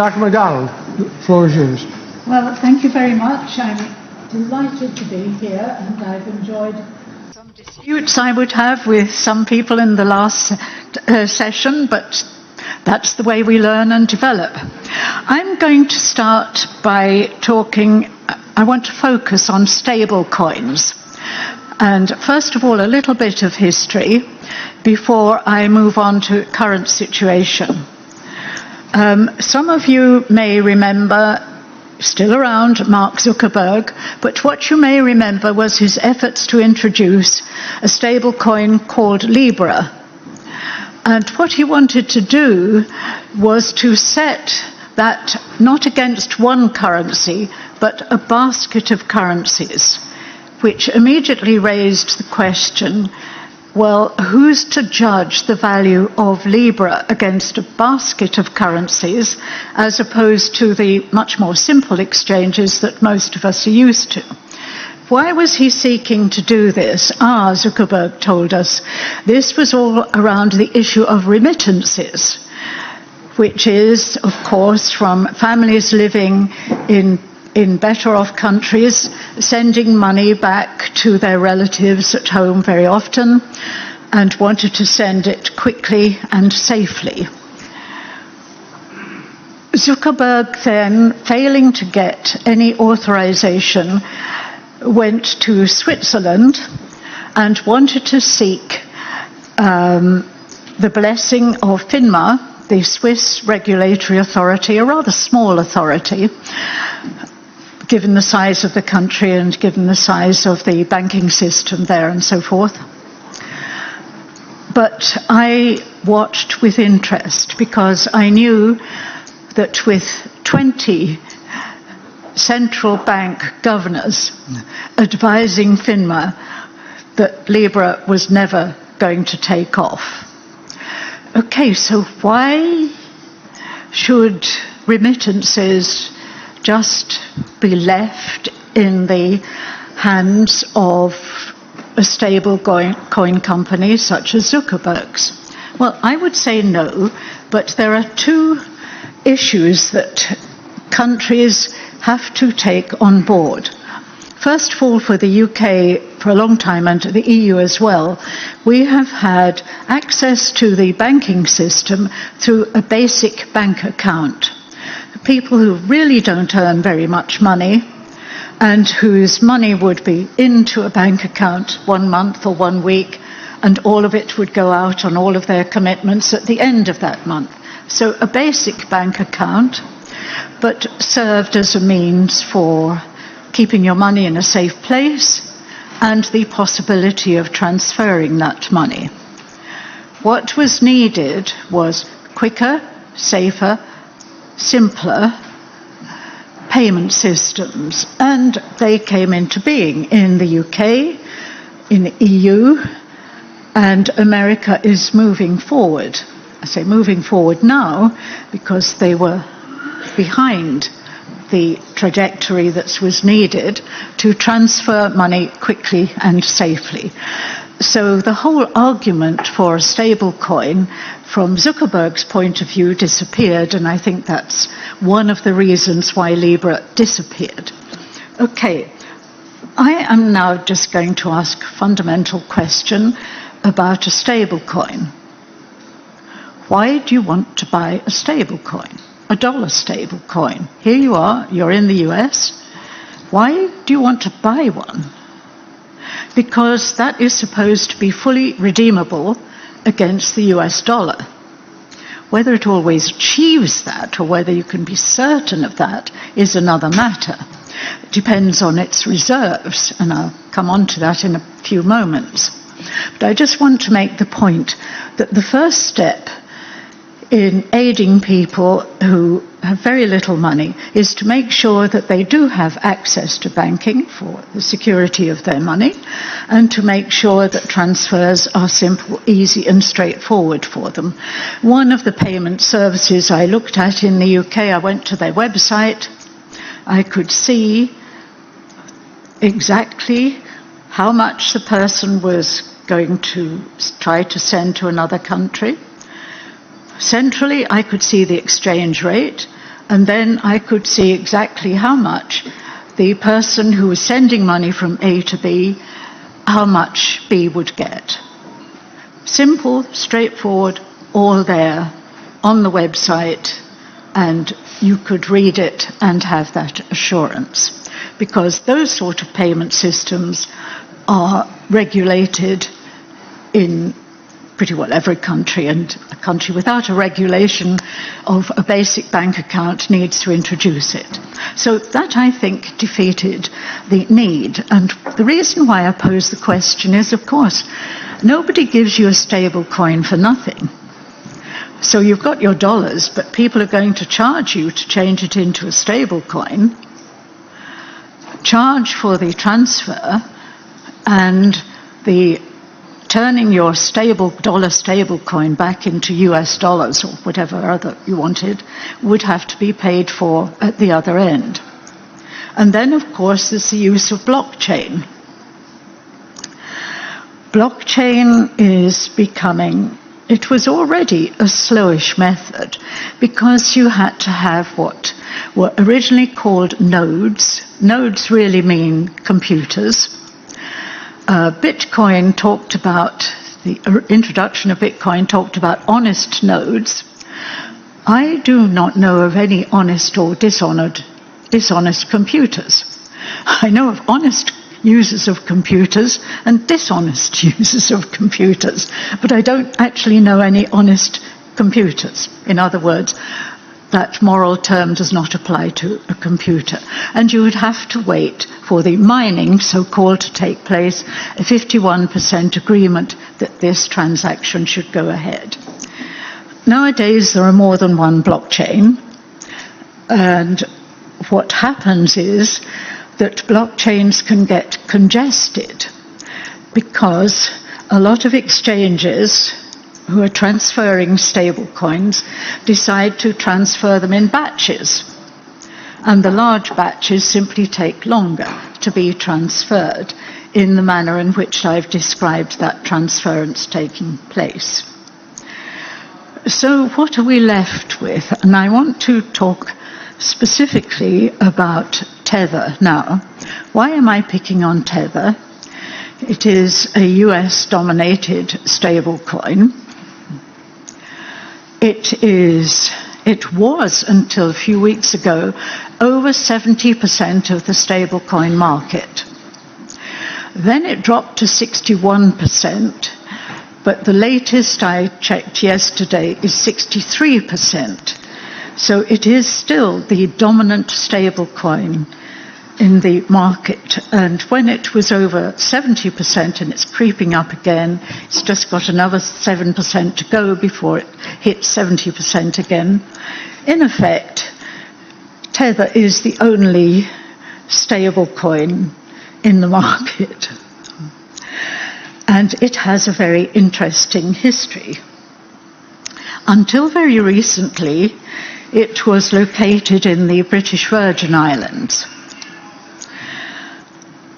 Dr. McDonald, the floor is yours. Well, thank you very much. I'm delighted to be here, and I've enjoyed some disputes I would have with some people in the last session, but that's the way we learn and develop. I'm going to start by I want to focus on stable coins. And first of all, a little bit of history before I move on to current situation. Some of you may remember, still around, Mark Zuckerberg, but what you may remember was his efforts to introduce a stable coin called Libra. And what he wanted to do was to set that not against one currency, but a basket of currencies, which immediately raised the question, well, who's to judge the value of Libra against a basket of currencies as opposed to the much more simple exchanges that most of us are used to? Why was he seeking to do this? Zuckerberg told us this was all around the issue of remittances, which is, of course, from families living in better off countries, sending money back to their relatives at home very often, and wanted to send it quickly and safely. Zuckerberg then, failing to get any authorization, went to Switzerland and wanted to seek the blessing of FINMA, the Swiss regulatory authority, a rather small authority, given the size of the country and given the size of the banking system there and so forth. But I watched with interest because I knew that with 20 central bank governors advising FINMA that Libra was never going to take off. Okay, so why should remittances just be left in the hands of a stable coin company such as Zuckerberg's? Well, I would say no, but there are two issues that countries have to take on board. First of all, for the UK for a long time, and the EU as well, we have had access to the banking system through a basic bank account. People who really don't earn very much money and whose money would be into a bank account 1 month or 1 week, and all of it would go out on all of their commitments at the end of that month. So a basic bank account, but served as a means for keeping your money in a safe place and the possibility of transferring that money. What was needed was quicker, safer, simpler payment systems, and they came into being in the UK, in the EU, and America is moving forward. I say moving forward now because they were behind the trajectory that was needed to transfer money quickly and safely. So the whole argument for a stable coin from Zuckerberg's point of view disappeared, and I think that's one of the reasons why Libra disappeared. Okay, I am now just going to ask a fundamental question about a stable coin. Why do you want to buy a stable coin? A dollar stable coin. Here you are, you're in the US. Why do you want to buy one? Because that is supposed to be fully redeemable against the US dollar. Whether it always achieves that or whether you can be certain of that is another matter. It depends on its reserves, and I'll come on to that in a few moments. But I just want to make the point that the first step in aiding people who have very little money is to make sure that they do have access to banking for the security of their money, and to make sure that transfers are simple, easy and straightforward for them. One of the payment services I looked at in the UK, I went to their website, I could see exactly how much the person was going to try to send to another country. Centrally, I could see the exchange rate. And then I could see exactly how much the person who was sending money from A to B, how much B would get. Simple, straightforward, all there on the website, and you could read it and have that assurance. Because those sort of payment systems are regulated in pretty well every country, and a country without a regulation of a basic bank account needs to introduce it. So that, I think, defeated the need. And the reason why I pose the question is, of course, nobody gives you a stable coin for nothing. So you've got your dollars, but people are going to charge you to change it into a stable coin, charge for the transfer, and the turning your dollar stable coin back into US dollars or whatever other you wanted would have to be paid for at the other end. And then, of course, there's the use of blockchain. Blockchain is becoming, it was already a slowish method because you had to have what were originally called nodes. Nodes really mean computers. Bitcoin talked about, the introduction of Bitcoin talked about honest nodes. I do not know of any honest or dishonest computers. I know of honest users of computers and dishonest users of computers, but I don't actually know any honest computers. In other words, that moral term does not apply to a computer. And you would have to wait for the mining, so-called, to take place, a 51% agreement that this transaction should go ahead. Nowadays, there are more than one blockchain, and what happens is that blockchains can get congested because a lot of exchanges who are transferring stable coins decide to transfer them in batches. And the large batches simply take longer to be transferred in the manner in which I've described that transference taking place. So what are we left with? And I want to talk specifically about Tether now. Why am I picking on Tether? It is a US-dominated stablecoin. It was, until a few weeks ago, over 70% of the stablecoin market. Then it dropped to 61%, but the latest I checked yesterday is 63%. So it is still the dominant stablecoin in the market. And when it was over 70%, and it's creeping up again, it's just got another 7% to go before it hits 70% again. In effect, Tether is the only stable coin in the market. And it has a very interesting history. Until very recently, it was located in the British Virgin Islands.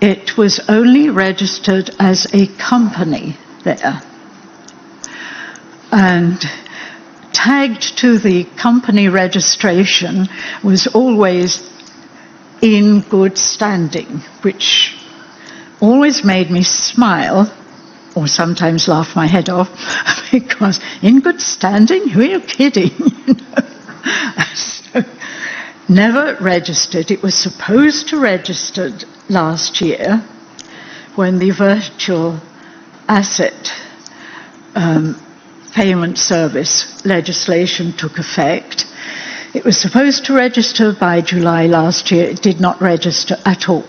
It was only registered as a company there. And tagged to the company registration was always in good standing, which always made me smile, or sometimes laugh my head off, because in good standing? Who are you kidding? So, never registered. It was supposed to register last year when the virtual asset payment service legislation took effect. It was supposed to register by July last year. It did not register at all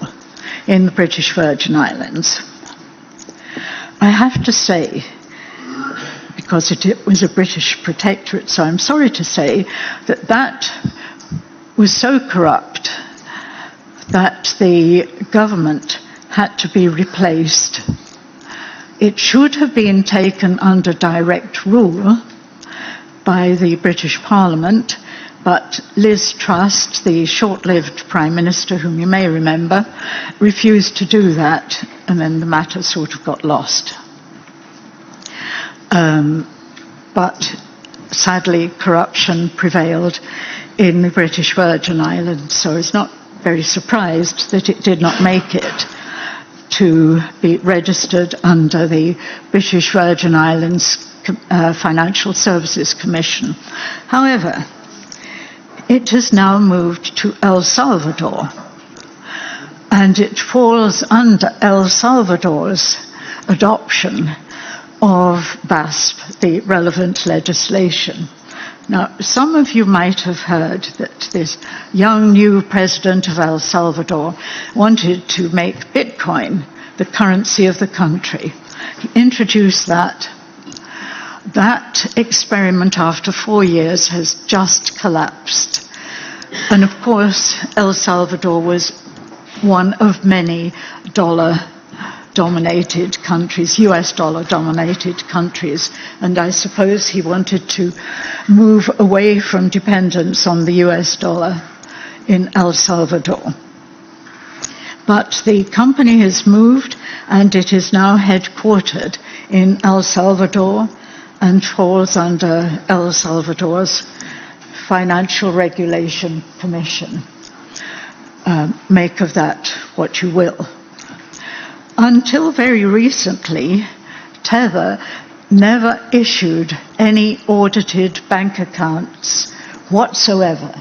in the British Virgin Islands. I have to say, because it was a British protectorate, so I'm sorry to say that that was so corrupt that the government had to be replaced. It should have been taken under direct rule by the British Parliament, but Liz Truss, the short-lived Prime Minister, whom you may remember, refused to do that, and then the matter sort of got lost. But sadly, corruption prevailed in the British Virgin Islands, so I was not very surprised that it did not make it to be registered under the British Virgin Islands Financial Services Commission. However, it has now moved to El Salvador, and it falls under El Salvador's adoption of BASP, the relevant legislation. Now, some of you might have heard that this young new president of El Salvador wanted to make Bitcoin the currency of the country. He introduced that. That experiment, after 4 years, has just collapsed. And of course, El Salvador was one of many dollar-dominated countries, US dollar-dominated countries, and I suppose he wanted to move away from dependence on the US dollar in El Salvador. But the company has moved, and it is now headquartered in El Salvador and falls under El Salvador's Financial Regulation Commission. Make of that what you will. Until very recently, Tether never issued any audited bank accounts whatsoever.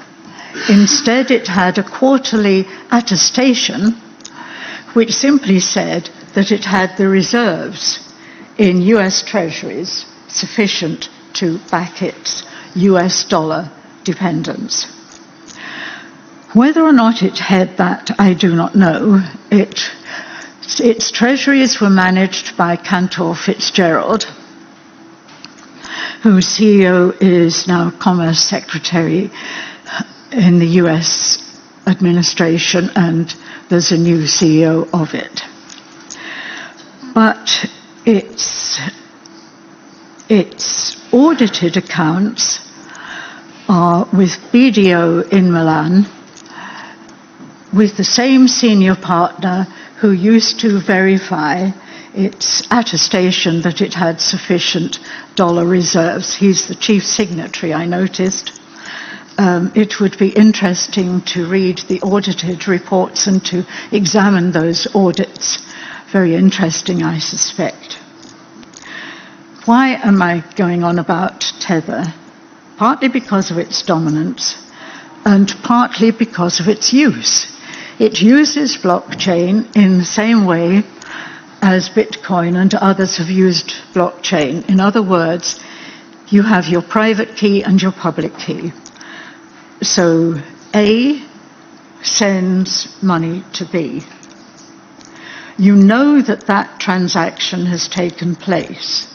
Instead, it had a quarterly attestation which simply said that it had the reserves in US treasuries sufficient to back its US dollar dependence. Whether or not it had that, I do not know. Its treasuries were managed by Cantor Fitzgerald, whose CEO is now Commerce Secretary in the US administration, and there's a new CEO of it. But its audited accounts are with BDO in Milan, with the same senior partner who used to verify its attestation that it had sufficient dollar reserves. He's the chief signatory, I noticed. It would be interesting to read the audited reports and to examine those audits. Very interesting, I suspect. Why am I going on about Tether? Partly because of its dominance, and partly because of its use. It uses blockchain in the same way as Bitcoin and others have used blockchain. In other words, you have your private key and your public key. So A sends money to B. You know that that transaction has taken place,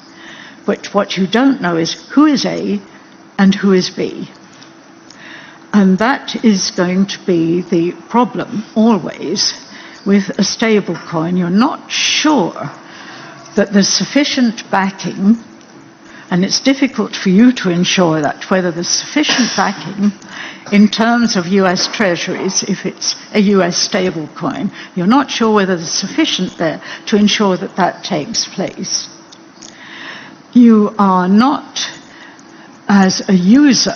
but what you don't know is who is A and who is B. And that is going to be the problem always with a stable coin. You're not sure that there's sufficient backing, and it's difficult for you to ensure that, whether there's sufficient backing in terms of US treasuries, if it's a US stable coin. You're not sure whether there's sufficient there to ensure that that takes place. You are not, as a user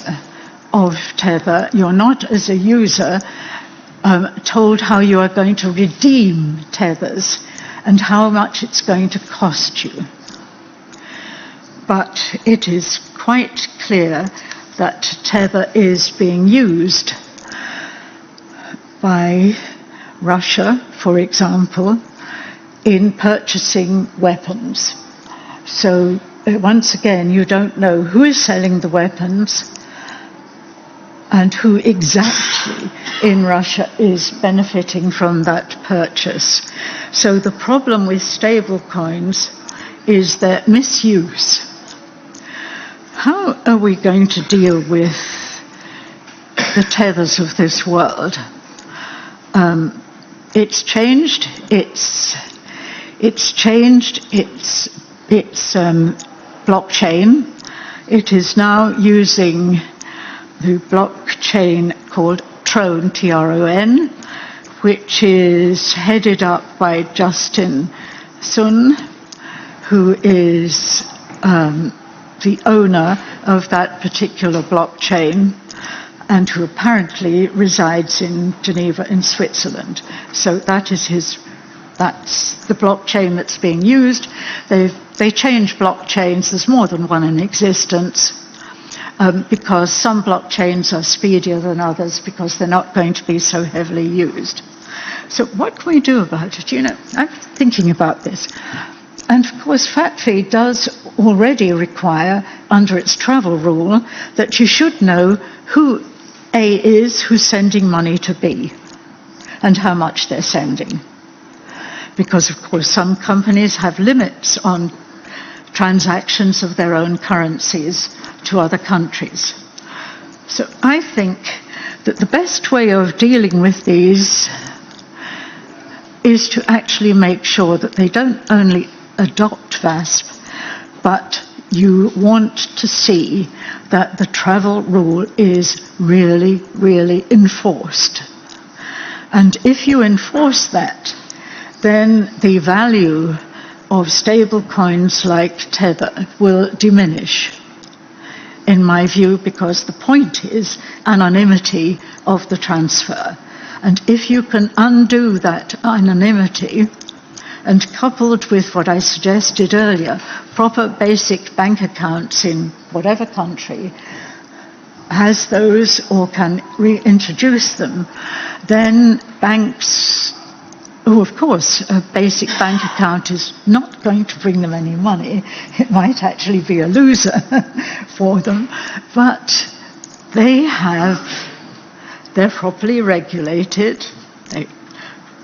of Tether, you're not as a user told how you are going to redeem Tethers and how much it's going to cost you. But it is quite clear that Tether is being used by Russia, for example, in purchasing weapons. So once again, you don't know who is selling the weapons and who exactly in Russia is benefiting from that purchase. So the problem with stablecoins is their misuse. How are we going to deal with the Tethers of this world? It's changed its blockchain. It is now using the blockchain called Tron, T-R-O-N, which is headed up by Justin Sun, who is the owner of that particular blockchain, and who apparently resides in Geneva in Switzerland. So that's the blockchain that's being used. They change blockchains. There's more than one in existence, because some blockchains are speedier than others because they're not going to be so heavily used. So what can we do about it? You know, I'm thinking about this. And of course, FATFI does already require, under its travel rule, that you should know who A is, who's sending money to B, and how much they're sending. Because, of course, some companies have limits on transactions of their own currencies to other countries. So I think that the best way of dealing with these is to actually make sure that they don't only adopt VASP, but you want to see that the travel rule is really, really enforced. And if you enforce that, then the value of stable coins like Tether will diminish, in my view, because the point is anonymity of the transfer. And if you can undo that anonymity, and coupled with what I suggested earlier, proper basic bank accounts in whatever country has those or can reintroduce them, then banks, who of course a basic bank account is not going to bring them any money, it might actually be a loser for them, but they're properly regulated. They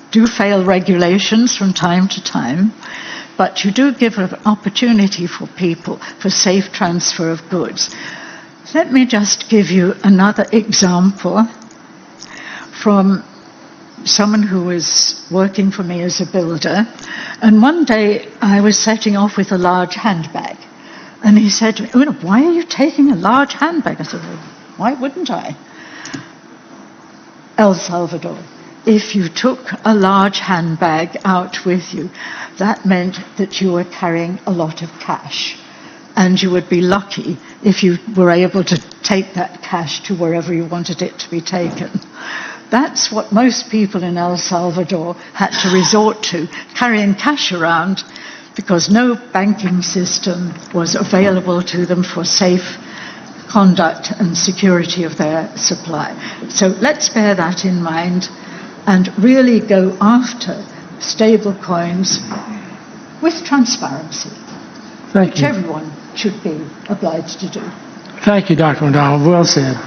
do fail regulations from time to time, but you do give an opportunity for people for safe transfer of goods. Let me just give you another example from someone who was working for me as a builder. And one day I was setting off with a large handbag. And he said to me, "Oonagh, why are you taking a large handbag?" I said, "Well, why wouldn't I?" El Salvador. If you took a large handbag out with you, that meant that you were carrying a lot of cash. And you would be lucky if you were able to take that cash to wherever you wanted it to be taken. That's what most people in El Salvador had to resort to, carrying cash around, because no banking system was available to them for safe conduct and security of their supply. So let's bear that in mind and really go after stable coins with transparency, which everyone should be obliged to do. Thank you, Dr. McDonald. Well said.